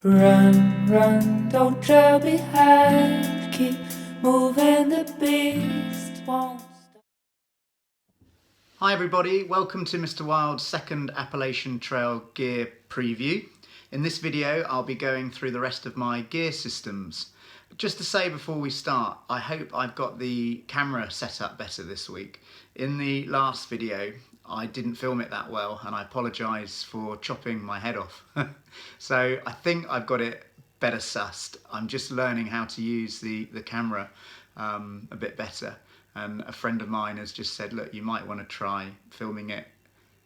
Run, run, don't trail behind. Keep moving, the beast won't stop. Hi everybody, welcome to Mr. Wild's second Appalachian Trail gear preview. In this video I'll be going through the rest of my gear systems. But just to say before we start, I hope I've got the camera set up better this week. In the last video I didn't film it that well and I apologise for chopping my head off. So I think I've got it better sussed. I'm just learning how to use the camera a bit better. And a friend of mine has just said, look, you might want to try filming it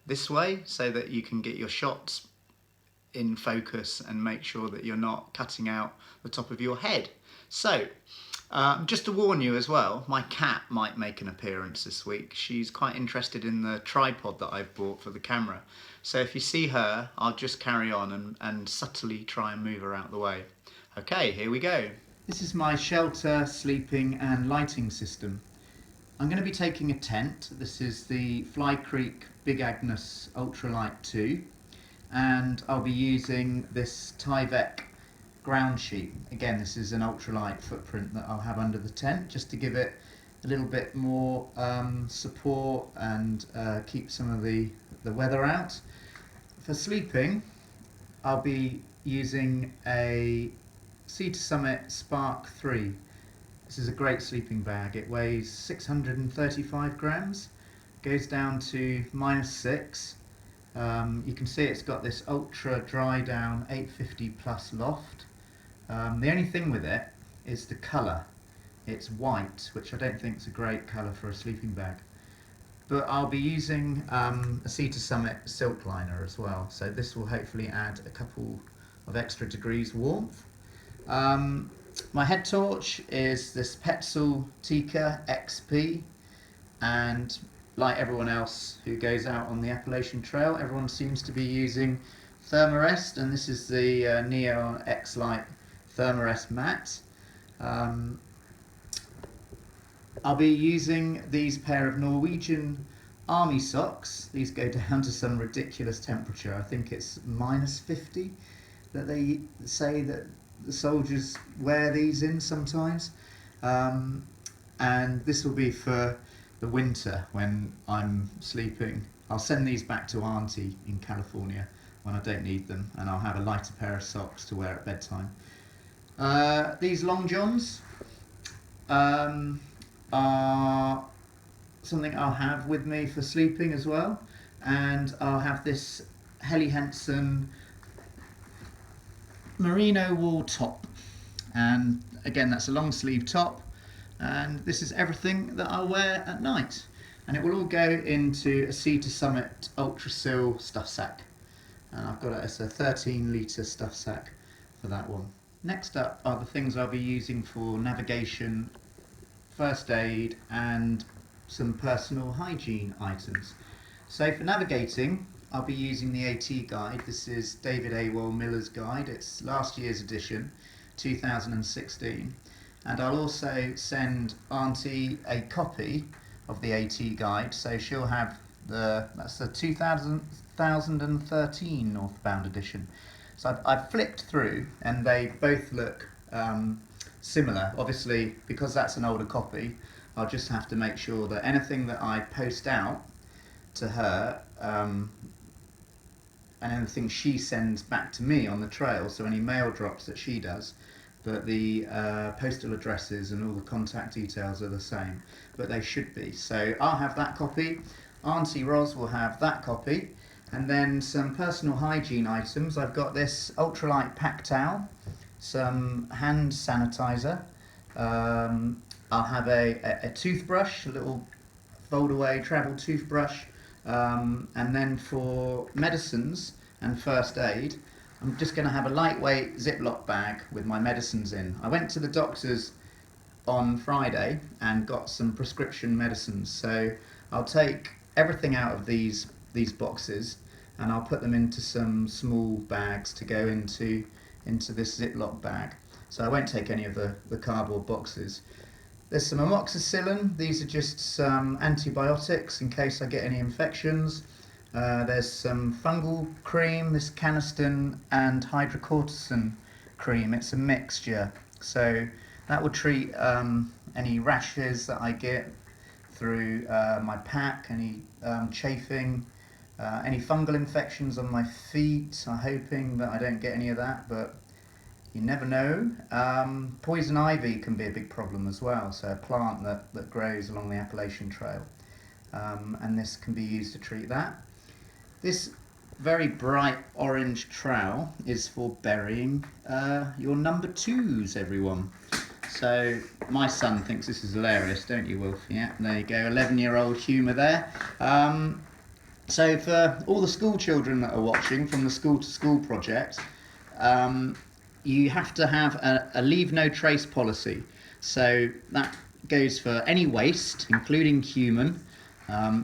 this way so that you can get your shots in focus and make sure that you're not cutting out the top of your head. So, just to warn you as well, my cat might make an appearance this week. She's quite interested in the tripod that I've bought for the camera. So if you see her, I'll just carry on and subtly try and move her out the way. Okay, here we go. This is my shelter, sleeping and lighting system. I'm going to be taking a tent. This is the Fly Creek Big Agnes Ultralight 2, and I'll be using this Tyvek ground sheet. Again, this is an ultralight footprint that I'll have under the tent just to give it a little bit more support and keep some of the weather out. For sleeping, I'll be using a Sea to Summit Spark 3. This is a great sleeping bag. It weighs 635 grams, goes down to -6. You can see it's got this ultra dry down 850 plus loft. The only thing with it is the colour. It's white, which I don't think is a great colour for a sleeping bag. But I'll be using a Sea to Summit silk liner as well, so this will hopefully add a couple of extra degrees warmth. My head torch is this Petzl Tika XP, and like everyone else who goes out on the Appalachian Trail, everyone seems to be using Thermarest, and this is the Neon X-Lite Thermarest Matte. I'll be using these pair of Norwegian army socks. These go down to some ridiculous temperature. I think it's -50 that they say that the soldiers wear these in sometimes, and this will be for the winter when I'm sleeping. I'll send these back to Auntie in California when I don't need them, and I'll have a lighter pair of socks to wear at bedtime. These long johns are something I'll have with me for sleeping as well, and I'll have this Helly Hansen merino wool top, and again that's a long sleeve top, and this is everything that I'll wear at night, and it will all go into a Sea to Summit Ultrasil stuff sack, and I've got it as a 13-litre stuff sack for that one. Next up are the things I'll be using for navigation, first aid and some personal hygiene items. So for navigating, I'll be using the AT guide. This is David A. Miller's guide. It's last year's edition, 2016. And I'll also send Auntie a copy of the AT guide, so she'll have that's the 2013 Northbound edition. So I've flipped through and they both look similar. Obviously, because that's an older copy, I'll just have to make sure that anything that I post out to her and anything she sends back to me on the trail, so any mail drops that she does, but the postal addresses and all the contact details are the same, but they should be. So I'll have that copy, Auntie Ros will have that copy, and then some personal hygiene items. I've got this ultralight pack towel, some hand sanitizer, I'll have a toothbrush, a little fold-away travel toothbrush, and then for medicines and first aid, I'm just going to have a lightweight Ziploc bag with my medicines in. I went to the doctor's on Friday and got some prescription medicines, so I'll take everything out of these boxes and I'll put them into some small bags to go into this Ziploc bag. So I won't take any of the cardboard boxes. There's some amoxicillin. These are just some antibiotics in case I get any infections. There's some fungal cream, this Canesten and hydrocortisone cream. It's a mixture, so that will treat any rashes that I get through my pack, any chafing, any fungal infections on my feet. I'm hoping that I don't get any of that, but you never know. Poison ivy can be a big problem as well, so a plant that grows along the Appalachian Trail, and this can be used to treat that. This very bright orange trowel is for burying your number 2s, everyone. So my son thinks this is hilarious, don't you, Wolf? Yeah, there you go, 11-year-old humour there. So for all the school children that are watching from the School to School project, you have to have a leave no trace policy. So that goes for any waste, including human,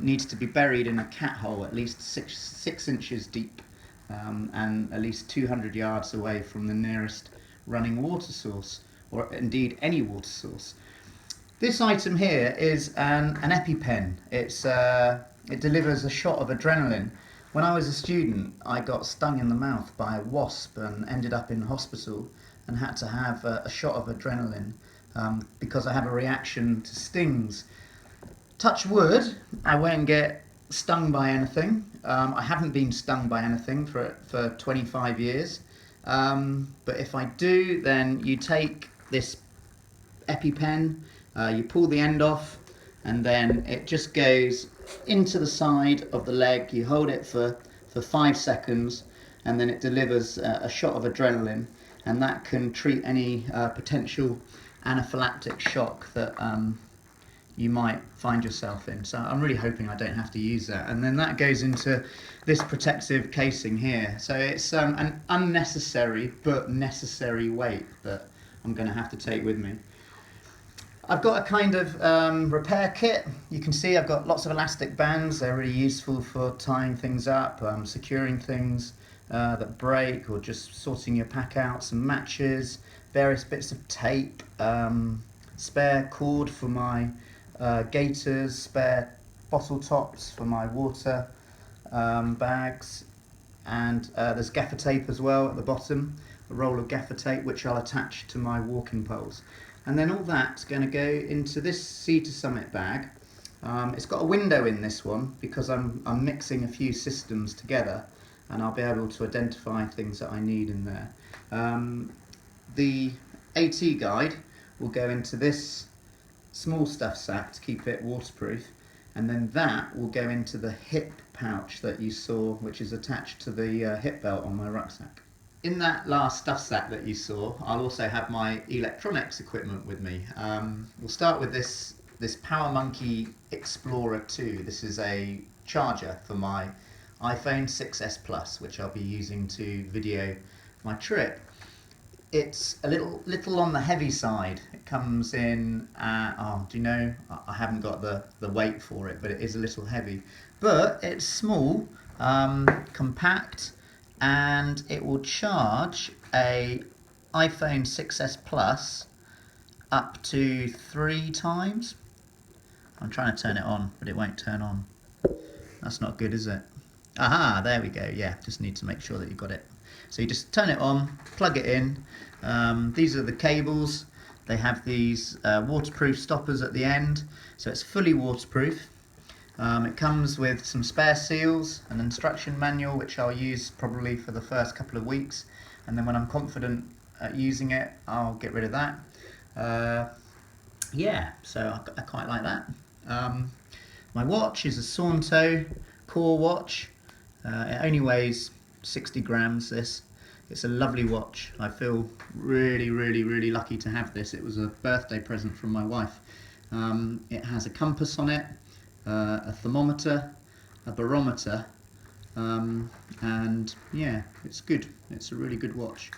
needs to be buried in a cat hole at least six inches deep, and at least 200 yards away from the nearest running water source, or indeed any water source. This item here is an EpiPen. It delivers a shot of adrenaline. When I was a student, I got stung in the mouth by a wasp and ended up in hospital and had to have a shot of adrenaline because I have a reaction to stings. Touch wood, I won't get stung by anything. I haven't been stung by anything for 25 years. But if I do, then you take this EpiPen, you pull the end off, and then it just goes into the side of the leg. You hold it for 5 seconds, and then it delivers a shot of adrenaline, and that can treat any potential anaphylactic shock that you might find yourself in. So I'm really hoping I don't have to use that. And then that goes into this protective casing here. So it's an unnecessary but necessary weight that I'm going to have to take with me. I've got a kind of repair kit. You can see I've got lots of elastic bands. They're really useful for tying things up, securing things that break, or just sorting your pack out. Some matches, various bits of tape, spare cord for my gaiters, spare bottle tops for my water bags, and there's gaffer tape as well at the bottom, a roll of gaffer tape which I'll attach to my walking poles. And then all that's going to go into this Sea to Summit bag. It's got a window in this one because I'm mixing a few systems together, and I'll be able to identify things that I need in there. The AT guide will go into this small stuff sack to keep it waterproof, and then that will go into the hip pouch that you saw, which is attached to the hip belt on my rucksack. In that last stuff sack that you saw, I'll also have my electronics equipment with me. We'll start with this Power Monkey Explorer 2. This is a charger for my iPhone 6s Plus, which I'll be using to video my trip. It's a little on the heavy side. It comes in, do you know, I haven't got the weight for it, but it is a little heavy. But it's small, compact, and it will charge a iPhone 6s Plus up to 3 times. I'm trying to turn it on, but it won't turn on. That's not good, is it? Aha, there we go. Yeah, just need to make sure that you've got it. So you just turn it on, plug it in. These are the cables. They have these waterproof stoppers at the end, so it's fully waterproof. It comes with some spare seals, an instruction manual which I'll use probably for the first couple of weeks, and then when I'm confident at using it, I'll get rid of that. Yeah, so I quite like that. My watch is a Saunto Core watch. It only weighs 60 grams, this. It's a lovely watch. I feel really lucky to have this. It was a birthday present from my wife. It has a compass on it, a thermometer, a barometer, and yeah, it's good. It's a really good watch.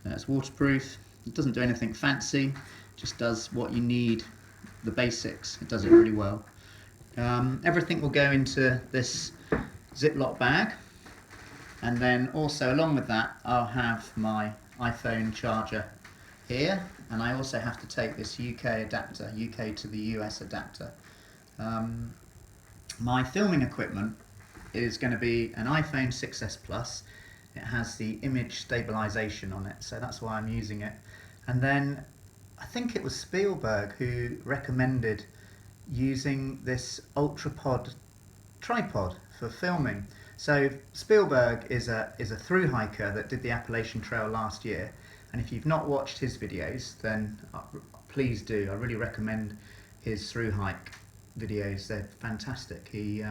It's waterproof. It doesn't do anything fancy, just does what you need, the basics. It does it really well. Everything will go into this Ziploc bag, and then also along with that I'll have my iPhone charger here, and I also have to take this UK adapter, UK to the US adapter. My filming equipment is going to be an iPhone 6s Plus. It has the image stabilization on it, so that's why I'm using it. And then I think it was Spielberg who recommended using this UltraPod tripod for filming. So Spielberg is a thru hiker that did the Appalachian Trail last year, and if you've not watched his videos, then please do. I really recommend his thru hike videos. They're fantastic. He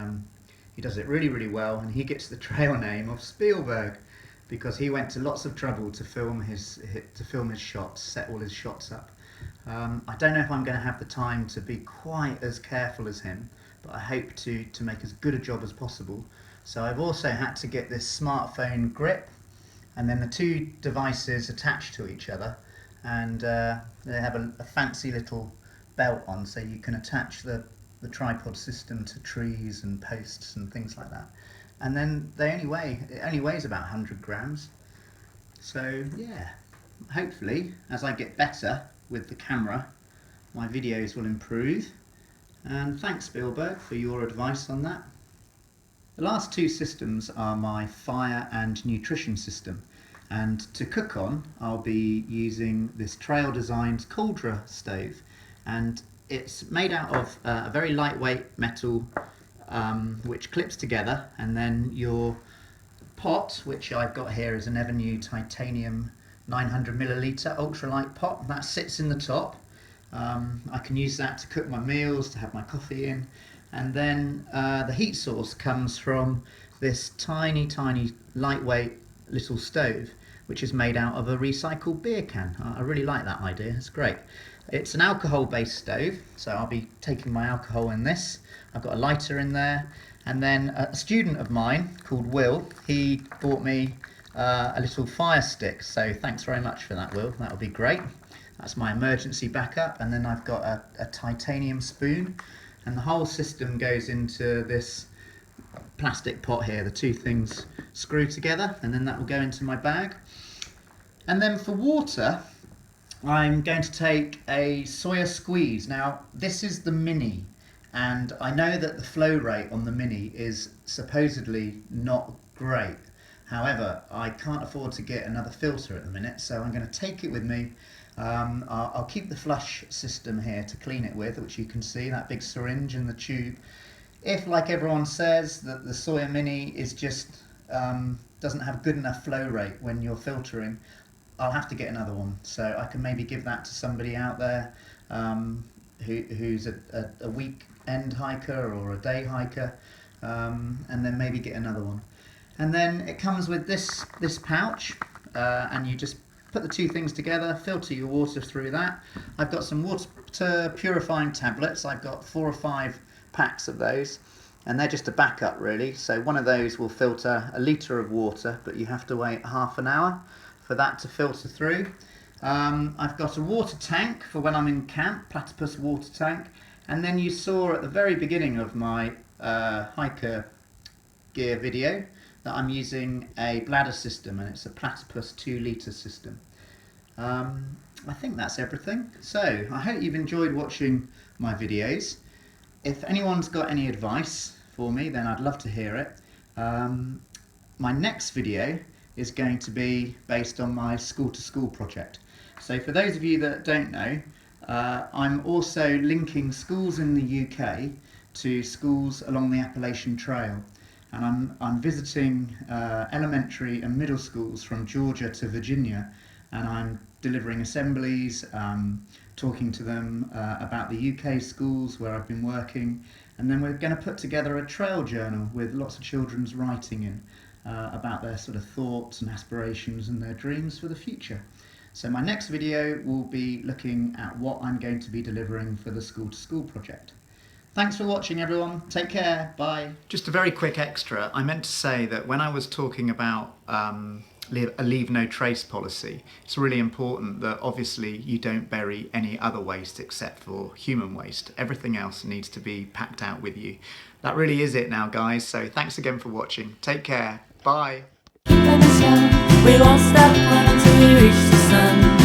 does it really, really well, and he gets the trail name of Spielberg because he went to lots of trouble to film his shots, set all his shots up. I don't know if I'm going to have the time to be quite as careful as him, but I hope to make as good a job as possible. So I've also had to get this smartphone grip, and then the two devices attached to each other, and they have a fancy little belt on, so you can attach the tripod system to trees and posts and things like that. And then it only weighs about 100 grams. So yeah, hopefully as I get better with the camera, my videos will improve. And thanks Spielberg for your advice on that. The last two systems are my fire and nutrition system, and to cook on I'll be using this Trail Designs Cauldron stove, and it's made out of a very lightweight metal which clips together, and then your pot, which I've got here, is an Evernew titanium 900ml ultralight pot that sits in the top. I can use that to cook my meals, to have my coffee in, and then the heat source comes from this tiny lightweight little stove which is made out of a recycled beer can. I really like that idea, it's great. It's an alcohol based stove, so I'll be taking my alcohol in this. I've got a lighter in there, and then a student of mine called Will, he bought me a little fire stick, so thanks very much for that, Will, that'll be great. That's my emergency backup. And then I've got a titanium spoon, and the whole system goes into this plastic pot here. The two things screw together, and then that will go into my bag. And then for water, I'm going to take a soya squeeze. Now this is the Mini, and I know that the flow rate on the Mini is supposedly not great. However, I can't afford to get another filter at the minute, so I'm going to take it with me. I'll keep the flush system here to clean it with, which you can see, that big syringe and the tube. If, like everyone says, that the Soya Mini is just doesn't have good enough flow rate when you're filtering, I'll have to get another one. So I can maybe give that to somebody out there who's a weekend hiker or a day hiker, and then maybe get another one. And then it comes with this pouch, and you just put the two things together, filter your water through that. I've got some water purifying tablets. I've got 4 or 5 packs of those, and they're just a backup really. So one of those will filter a litre of water, but you have to wait half an hour for that to filter through. I've got a water tank for when I'm in camp, platypus water tank. And then you saw at the very beginning of my hiker gear video that I'm using a bladder system, and it's a platypus 2-litre system. I think that's everything. So I hope you've enjoyed watching my videos. If anyone's got any advice for me, then I'd love to hear it. My next video is going to be based on my school-to-school project. So for those of you that don't know, I'm also linking schools in the UK to schools along the Appalachian Trail. And I'm visiting elementary and middle schools from Georgia to Virginia, and I'm delivering assemblies, talking to them about the UK schools where I've been working, and then we're going to put together a trail journal with lots of children's writing in about their sort of thoughts and aspirations and their dreams for the future. So my next video will be looking at what I'm going to be delivering for the school-to-school project. Thanks for watching everyone, take care, bye. Just a very quick extra, I meant to say that when I was talking about a leave no trace policy, it's really important that obviously you don't bury any other waste except for human waste. Everything else needs to be packed out with you. That really is it now guys, so thanks again for watching, take care, bye. We won't stop running till we reach the sun.